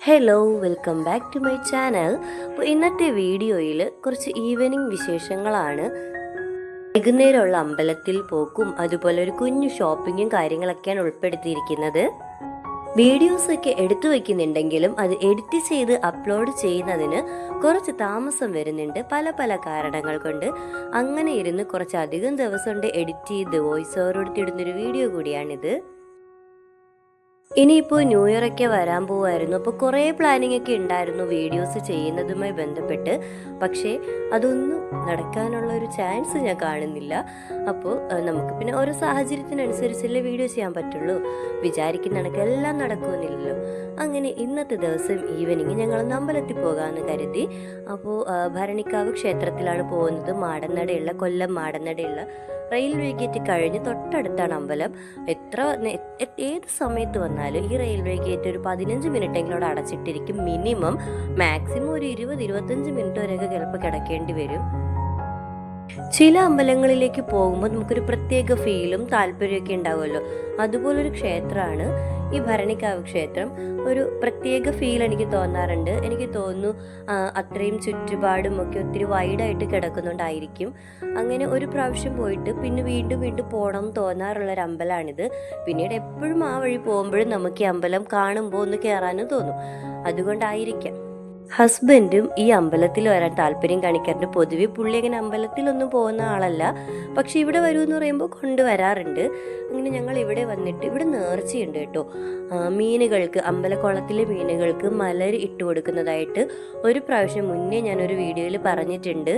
Hello, welcome back to my channel. അപ്പോൾ ഇന്നത്തെ വീഡിയോയിൽ കുറച്ച് ഈവനിങ് വിശേഷങ്ങളാണ്. വൈകുന്നേരമുള്ള അമ്പലത്തിൽ പോക്കും അതുപോലെ ഒരു കുഞ്ഞു ഷോപ്പിങ്ങും കാര്യങ്ങളൊക്കെയാണ് ഉൾപ്പെടുത്തിയിരിക്കുന്നത്. വീഡിയോസൊക്കെ എടുത്തു വയ്ക്കുന്നുണ്ടെങ്കിലും അത് എഡിറ്റ് ചെയ്ത് അപ്ലോഡ് ചെയ്യുന്നതിന് കുറച്ച് താമസം വരുന്നുണ്ട്, പല പല കാരണങ്ങൾ കൊണ്ട്. അങ്ങനെ ഇരുന്ന് കുറച്ചധികം ദിവസം കൊണ്ട് എഡിറ്റ് ചെയ്ത് വോയിസ് ഓവർ കൊടുത്തിടുന്നൊരു വീഡിയോ കൂടിയാണിത്. ഇനിയിപ്പോൾ ന്യൂ ഇയർ ഒക്കെ വരാൻ പോവായിരുന്നു. അപ്പോൾ കുറേ പ്ലാനിങ് ഒക്കെ ഉണ്ടായിരുന്നു വീഡിയോസ് ചെയ്യുന്നതുമായി ബന്ധപ്പെട്ട്. പക്ഷേ അതൊന്നും നടക്കാനുള്ള ഒരു ചാൻസ് ഞാൻ കാണുന്നില്ല. അപ്പോൾ നമുക്ക് പിന്നെ ഓരോ സാഹചര്യത്തിനനുസരിച്ചല്ലേ വീഡിയോ ചെയ്യാൻ പറ്റുള്ളൂ. വിചാരിക്കുന്ന കണക്കെല്ലാം നടക്കുമെന്നില്ലല്ലോ. അങ്ങനെ ഇന്നത്തെ ദിവസം ഈവനിങ് ഞങ്ങൾ അമ്പലത്തിൽ പോകാമെന്ന് കരുതി. അപ്പോൾ ഭരണിക്കാവ് ക്ഷേത്രത്തിലാണ് പോകുന്നത്. കൊല്ലം മാടന്നടയുള്ള റെയിൽവേ ഗേറ്റ് കഴിഞ്ഞ് തൊട്ടടുത്താണ് അമ്പലം. ഏത് സമയത്ത് വന്നാലും ഈ റെയിൽവേ ഗേറ്റ് ഒരു 15 മിനിറ്റെങ്കിലും അവിടെ അടച്ചിട്ടിരിക്കും. മിനിമം മാക്സിമം ഒരു 20-25 മിനിറ്റ് വരെയൊക്കെ ചിലപ്പോൾ കിടക്കേണ്ടി വരും. ചില അമ്പലങ്ങളിലേക്ക് പോകുമ്പോൾ നമുക്കൊരു പ്രത്യേക ഫീലും താല്പര്യമൊക്കെ ഉണ്ടാവുമല്ലോ. അതുപോലൊരു ക്ഷേത്രമാണ് ഈ ഭരണിക്കാവ് ക്ഷേത്രം. ഒരു പ്രത്യേക ഫീൽ എനിക്ക് തോന്നാറുണ്ട്. എനിക്ക് തോന്നുന്നു അത്രയും ചുറ്റുപാടും ഒക്കെ ഒത്തിരി വൈഡായിട്ട് കിടക്കുന്നുണ്ടായിരിക്കും. അങ്ങനെ ഒരു പ്രാവശ്യം പോയിട്ട് പിന്നെ വീണ്ടും വീണ്ടും പോകണം തോന്നാറുള്ളൊരു അമ്പലമാണിത്. പിന്നീട് എപ്പോഴും ആ വഴി പോകുമ്പോഴും നമുക്ക് ഈ അമ്പലം കാണുമ്പോൾ ഒന്ന് കയറാനും തോന്നും. അതുകൊണ്ടായിരിക്കാം ഹസ്ബൻഡും ഈ അമ്പലത്തിൽ വരാൻ താല്പര്യം കാണിക്കാറുണ്ട്. പൊതുവെ പുള്ളി അങ്ങനെ അമ്പലത്തിലൊന്നും പോകുന്ന ആളല്ല, പക്ഷെ ഇവിടെ വരുമെന്ന് പറയുമ്പോൾ കൊണ്ടുവരാറുണ്ട്. അങ്ങനെ ഞങ്ങൾ ഇവിടെ വന്നിട്ട് ഇവിടെ നേർച്ചയുണ്ട് കേട്ടോ. മീനുകൾക്ക്, അമ്പലക്കുളത്തിലെ മീനുകൾക്ക് മലർ ഇട്ട് കൊടുക്കുന്നതായിട്ട് ഒരു പ്രാവശ്യം മുന്നേ ഞാനൊരു വീഡിയോയിൽ പറഞ്ഞിട്ടുണ്ട്.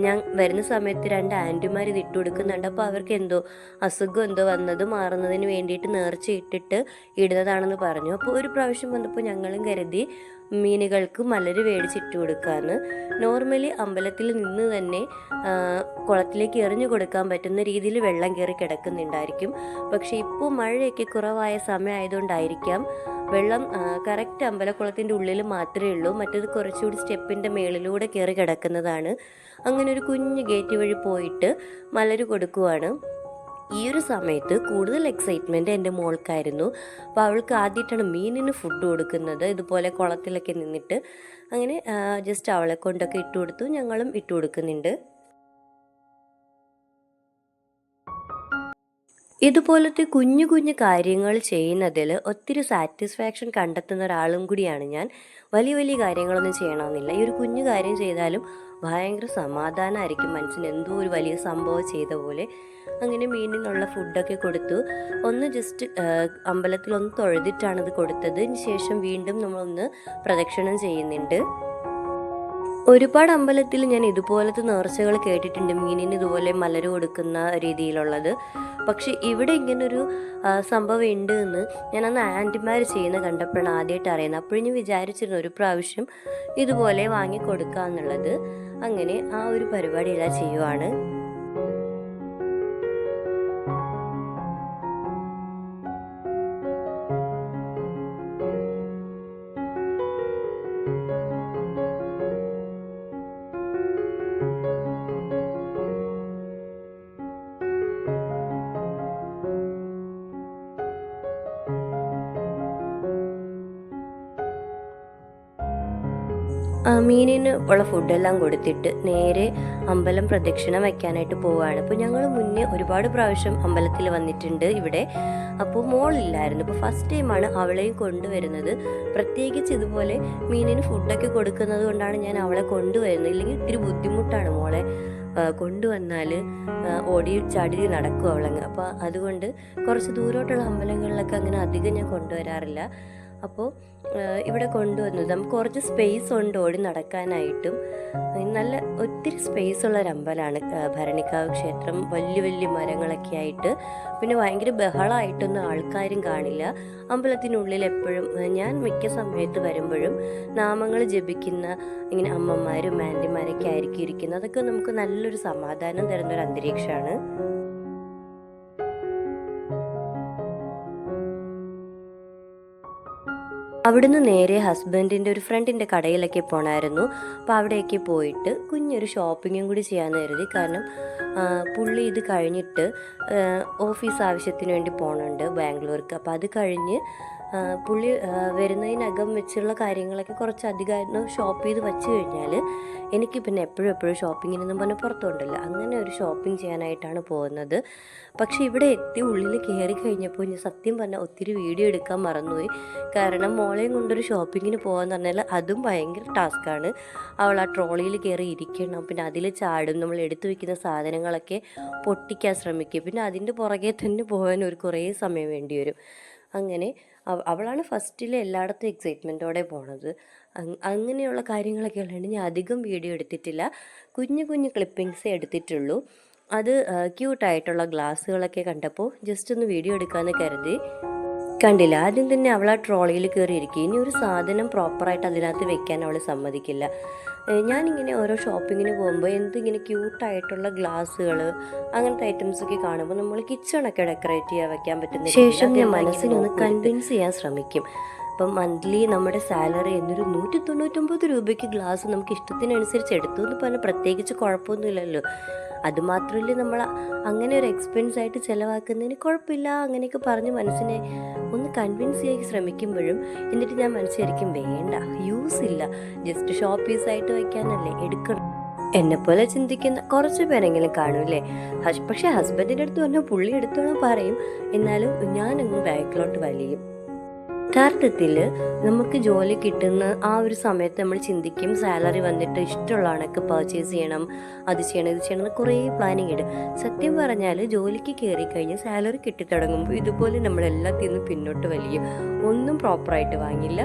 ഞാൻ വരുന്ന സമയത്ത് 2 ആൻറ്റിമാർ ഇത് ഇട്ട് കൊടുക്കുന്നുണ്ട്. അപ്പോൾ അവർക്ക് എന്തോ അസുഖം എന്തോ വന്നത് മാറുന്നതിന് വേണ്ടിയിട്ട് നേർച്ച ഇട്ടിട്ട് ഇടുന്നതാണെന്ന് പറഞ്ഞു. അപ്പോൾ ഒരു പ്രാവശ്യം വന്നപ്പോൾ ഞങ്ങളും കരുതി മീനുകൾക്ക് മലർ മേടിച്ചിട്ട് കൊടുക്കാമെന്ന്. നോർമലി അമ്പലത്തിൽ നിന്ന് തന്നെ കുളത്തിലേക്ക് എറിഞ്ഞു കൊടുക്കാൻ പറ്റുന്ന രീതിയിൽ വെള്ളം കയറി കിടക്കുന്നുണ്ടായിരിക്കും. പക്ഷേ ഇപ്പോൾ മഴയൊക്കെ കുറവായ സമയമായതുകൊണ്ടായിരിക്കാം വെള്ളം കറക്റ്റ് അമ്പലക്കുളത്തിൻ്റെ ഉള്ളിൽ മാത്രമേ ഉള്ളൂ. മറ്റേത് കുറച്ചുകൂടി സ്റ്റെപ്പിൻ്റെ മേളിലൂടെ കയറി കിടക്കുന്നതാണ്. അങ്ങനെ ഒരു കുഞ്ഞ് ഗേറ്റ് വഴി പോയിട്ട് മലർ കൊടുക്കുവാണ്. ഈ ഒരു സമയത്ത് കൂടുതൽ എക്സൈറ്റ്മെൻറ്റ് എൻ്റെ മോൾക്കായിരുന്നു. അപ്പോൾ അവൾക്ക് ആദ്യമായിട്ടാണ് മീനിന് ഫുഡ് കൊടുക്കുന്നത്, ഇതുപോലെ കുളത്തിലൊക്കെ നിന്നിട്ട്. അങ്ങനെ ജസ്റ്റ് അവളെ കൊണ്ടൊക്കെ ഇട്ട് കൊടുത്തു, ഞങ്ങളും ഇട്ട് കൊടുക്കുന്നുണ്ട്. ഇതുപോലത്തെ കുഞ്ഞു കുഞ്ഞു കാര്യങ്ങൾ ചെയ്യുന്നതിൽ ഒത്തിരി സാറ്റിസ്ഫാക്ഷൻ കണ്ടെത്തുന്ന ഒരാളും കൂടിയാണ് ഞാൻ. വലിയ വലിയ കാര്യങ്ങളൊന്നും ചെയ്യണമെന്നില്ല. ഈ ഒരു കുഞ്ഞു കാര്യം ചെയ്താലും ഭയങ്കര സമാധാനമായിരിക്കും മനസ്സിന്, എന്തോ ഒരു വലിയ സംഭവം ചെയ്ത പോലെ. അങ്ങനെ മീനിനുള്ള ഫുഡൊക്കെ കൊടുത്തു. ഒന്ന് ജസ്റ്റ് അമ്പലത്തിലൊന്ന് തൊഴുതിട്ടാണ് ഇത് കൊടുത്തത്. അതിന് ശേഷം വീണ്ടും നമ്മളൊന്ന് പ്രദക്ഷിണം ചെയ്യുന്നുണ്ട്. ഒരുപാട് അമ്പലത്തിൽ ഞാൻ ഇതുപോലത്തെ നേർച്ചകൾ കേട്ടിട്ടുണ്ട്, മീനിന് ഇതുപോലെ മലര് കൊടുക്കുന്ന രീതിയിലുള്ളത്. പക്ഷെ ഇവിടെ ഇങ്ങനൊരു സംഭവം ഉണ്ട് എന്ന് ഞാൻ അന്ന് ആൻറ്റിമാർ ചെയ്യുന്ന കണ്ടപ്പോഴാണ് ആദ്യമായിട്ട് അറിയുന്നത്. അപ്പോഴും ഞാൻ വിചാരിച്ചിരുന്നു ഒരു പ്രാവശ്യം ഇതുപോലെ വാങ്ങി കൊടുക്കാന്നുള്ളത്. അങ്ങനെ ആ ഒരു പരിപാടിയെല്ലാം ചെയ്യുവാണ്. മീനിന് ഉള്ള ഫുഡെല്ലാം കൊടുത്തിട്ട് നേരെ അമ്പലം പ്രദക്ഷിണം വയ്ക്കാനായിട്ട് പോവുകയാണ്. അപ്പോൾ ഞങ്ങൾ മുന്നേ ഒരുപാട് പ്രാവശ്യം അമ്പലത്തിൽ വന്നിട്ടുണ്ട് ഇവിടെ. അപ്പോൾ മോളില്ലായിരുന്നു. അപ്പോൾ ഫസ്റ്റ് ടൈമാണ് അവളെയും കൊണ്ടുവരുന്നത്. പ്രത്യേകിച്ച് ഇതുപോലെ മീനിന് ഫുഡൊക്കെ കൊടുക്കുന്നത് കൊണ്ടാണ് ഞാൻ അവളെ കൊണ്ടുവരുന്നത്. ഇല്ലെങ്കിൽ ഇത്തിരി ബുദ്ധിമുട്ടാണ് മോളെ കൊണ്ടുവന്നാൽ ഓടി ചാടി നടക്കും അവളങ്ങ്. അപ്പോൾ അതുകൊണ്ട് കുറച്ച് ദൂരോട്ടുള്ള അമ്പലങ്ങളിലൊക്കെ അങ്ങനെ അധികം ഞാൻ കൊണ്ടുവരാറില്ല. അപ്പോൾ ഇവിടെ കൊണ്ടുവന്നത് നമുക്ക് കുറച്ച് സ്പേസ് ഉണ്ട് ഓടി നടക്കാനായിട്ടും. നല്ല ഒത്തിരി സ്പേസ് ഉള്ളൊരു അമ്പലമാണ് ഭരണിക്കാവ് ക്ഷേത്രം. വലിയ വലിയ മരങ്ങളൊക്കെ ആയിട്ട്, പിന്നെ ഭയങ്കര ബഹളമായിട്ടൊന്നും ആൾക്കാരും കാണില്ല. അമ്പലത്തിനുള്ളിൽ എപ്പോഴും ഞാൻ മിക്ക സമയത്ത് വരുമ്പോഴും നാമങ്ങൾ ജപിക്കുന്ന ഇങ്ങനെ അമ്മമാരും ആൻറ്റിമാരൊക്കെ ആയിരിക്കും ഇരിക്കുന്നത്. അതൊക്കെ നമുക്ക് നല്ലൊരു സമാധാനം തരുന്നൊരു അന്തരീക്ഷമാണ്. അവിടുന്ന് നേരെ ഹസ്ബൻഡിൻ്റെ ഒരു ഫ്രണ്ടിൻ്റെ കടയിലൊക്കെ പോകണമായിരുന്നു. അപ്പോൾ അവിടെയൊക്കെ പോയിട്ട് കുഞ്ഞൊരു ഷോപ്പിങ്ങും കൂടി ചെയ്യാമെന്ന് കരുതി. കാരണം പുള്ളി ഇത് കഴിഞ്ഞിട്ട് ഓഫീസ് ആവശ്യത്തിന് വേണ്ടി പോകുന്നുണ്ട് ബാംഗ്ലൂർക്ക്. അപ്പോൾ അത് കഴിഞ്ഞ് പുള്ളി വരുന്നതിനകം വെച്ചുള്ള കാര്യങ്ങളൊക്കെ കുറച്ചധികമായിരുന്നു ഷോപ്പ് ചെയ്ത് വെച്ച് കഴിഞ്ഞാൽ എനിക്ക് പിന്നെ എപ്പോഴും ഷോപ്പിങ്ങിനൊന്നും പറഞ്ഞ് പുറത്തുകൊണ്ടല്ല, അങ്ങനെ ഒരു ഷോപ്പിംഗ് ചെയ്യാനായിട്ടാണ് പോകുന്നത്. പക്ഷേ ഇവിടെ എത്തി ഉള്ളിൽ കയറി കഴിഞ്ഞപ്പോൾ ഞാൻ സത്യം പറഞ്ഞാൽ ഒത്തിരി വീഡിയോ എടുക്കാൻ മറന്നുപോയി. കാരണം മോളെയും കൊണ്ടൊരു ഷോപ്പിങ്ങിന് പോകാമെന്ന് പറഞ്ഞാൽ അതും ഭയങ്കര ടാസ്ക്കാണ്. അവൾ ആ ട്രോളിയിൽ കയറി ഇരിക്കണം, പിന്നെ അതിൽ ചാടും, നമ്മൾ എടുത്തു വയ്ക്കുന്ന സാധനങ്ങളൊക്കെ പൊട്ടിക്കാൻ ശ്രമിക്കും, പിന്നെ അതിൻ്റെ പുറകെ തന്നെ പോകാൻ കുറേ സമയം വേണ്ടി വരും. അങ്ങനെ അവളാണ് ഫസ്റ്റിൽ എല്ലായിടത്തും എക്സൈറ്റ്മെൻറ്റോടെ പോണത്. അങ്ങനെയുള്ള കാര്യങ്ങളൊക്കെ ഉള്ളതുകൊണ്ട് ഞാൻ അധികം വീഡിയോ എടുത്തിട്ടില്ല, കുഞ്ഞു ക്ലിപ്പിങ്സേ എടുത്തിട്ടുള്ളൂ. അത് ക്യൂട്ടായിട്ടുള്ള ഗ്ലാസ്സുകളൊക്കെ കണ്ടപ്പോൾ ജസ്റ്റ് ഒന്ന് വീഡിയോ എടുക്കാമെന്ന് കരുതി. കണ്ടില്ല, ആദ്യം തന്നെ അവൾ ആ ട്രോളിയിൽ കയറി ഇരിക്കും. ഇനി ഒരു സാധനം പ്രോപ്പറായിട്ട് അതിനകത്ത് വെക്കാൻ അവൾ സമ്മതിക്കില്ല. ഞാനിങ്ങനെ ഓരോ ഷോപ്പിങ്ങിന് പോകുമ്പോൾ എന്തിങ്ങനെ ക്യൂട്ടായിട്ടുള്ള ഗ്ലാസ്സുകൾ അങ്ങനത്തെ ഐറ്റംസൊക്കെ കാണുമ്പോൾ നമ്മൾ കിച്ചണൊക്കെ ഡെക്കറേറ്റ് ചെയ്യാൻ വെക്കാൻ പറ്റുന്ന ശേഷം ഞാൻ മനസ്സിനൊന്ന് കൺവിൻസ് ചെയ്യാൻ ശ്രമിക്കും. അപ്പം മന്ത്ലി നമ്മുടെ സാലറി എന്നൊരു 199 രൂപയ്ക്ക് ഗ്ലാസ് നമുക്ക് ഇഷ്ടത്തിനനുസരിച്ച് എടുത്തു എന്ന് പറഞ്ഞാൽ പ്രത്യേകിച്ച് കുഴപ്പമൊന്നുമില്ലല്ലോ. അതുമാത്രമല്ല നമ്മൾ അങ്ങനെ ഒരു എക്സ്പെൻസ് ആയിട്ട് ചിലവാക്കുന്നതിന് കുഴപ്പമില്ല അങ്ങനെയൊക്കെ പറഞ്ഞ് മനസ്സിനെ ഒന്ന് കൺവിൻസ് ചെയ്യാൻ ശ്രമിക്കുമ്പോഴും എന്നിട്ട് ഞാൻ മനസ്സിലായിരിക്കും വേണ്ട, യൂസ് ഇല്ല, ജസ്റ്റ് ഷോപ്പ് പീസായിട്ട് വയ്ക്കാനല്ലേ എടുക്കണം. എന്നെപ്പോലെ ചിന്തിക്കുന്ന കുറച്ച് പേരെങ്കിലും കാണൂല്ലേ. പക്ഷേ ഹസ്ബൻഡിൻ്റെ അടുത്ത് പറഞ്ഞാൽ പുള്ളി എടുത്തോളം പറയും, എന്നാലും ഞാനങ്ങ് ബാക്കിലോട്ട് വലിയും. യഥാർത്ഥത്തിൽ നമുക്ക് ജോലി കിട്ടുന്ന ആ ഒരു സമയത്ത് നമ്മൾ ചിന്തിക്കും സാലറി വന്നിട്ട് ഇഷ്ടമുള്ള കണക്ക് പർച്ചേസ് ചെയ്യണം, അത് ചെയ്യണം ഇത് ചെയ്യണം എന്ന് കുറേ പ്ലാനിങ് ഇടും. സത്യം പറഞ്ഞാൽ ജോലിക്ക് കയറി കഴിഞ്ഞ് സാലറി കിട്ടിത്തുടങ്ങുമ്പോൾ ഇതുപോലെ നമ്മളെല്ലാത്തിൽ നിന്ന് പിന്നോട്ട് വലിയും, ഒന്നും പ്രോപ്പറായിട്ട് വാങ്ങില്ല.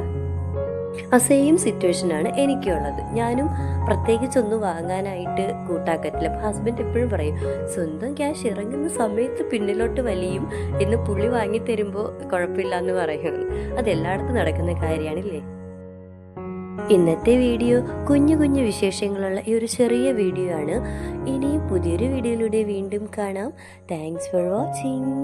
ആ സെയിം സിറ്റുവേഷനാണ് എനിക്കുള്ളത്. ഞാനും പ്രത്യേകിച്ചൊന്നും വാങ്ങാനായിട്ട് കൂട്ടാക്കത്തില്ല. അപ്പോൾ ഹസ്ബൻഡ് എപ്പോഴും പറയും സ്വന്തം ക്യാഷ് ഇറങ്ങുന്ന സമയത്ത് പിന്നിലോട്ട് വലിയും എന്ന്, പുള്ളി വാങ്ങിത്തരുമ്പോൾ കുഴപ്പമില്ല എന്ന് പറയും. അതെല്ലായിടത്തും നടക്കുന്ന കാര്യമാണില്ലേ. ഇന്നത്തെ വീഡിയോ കുഞ്ഞു വിശേഷങ്ങളുള്ള ഈ ഒരു ചെറിയ വീഡിയോ ആണ്. ഇനിയും പുതിയൊരു വീഡിയോയിലൂടെ വീണ്ടും കാണാം. Thanks for watching.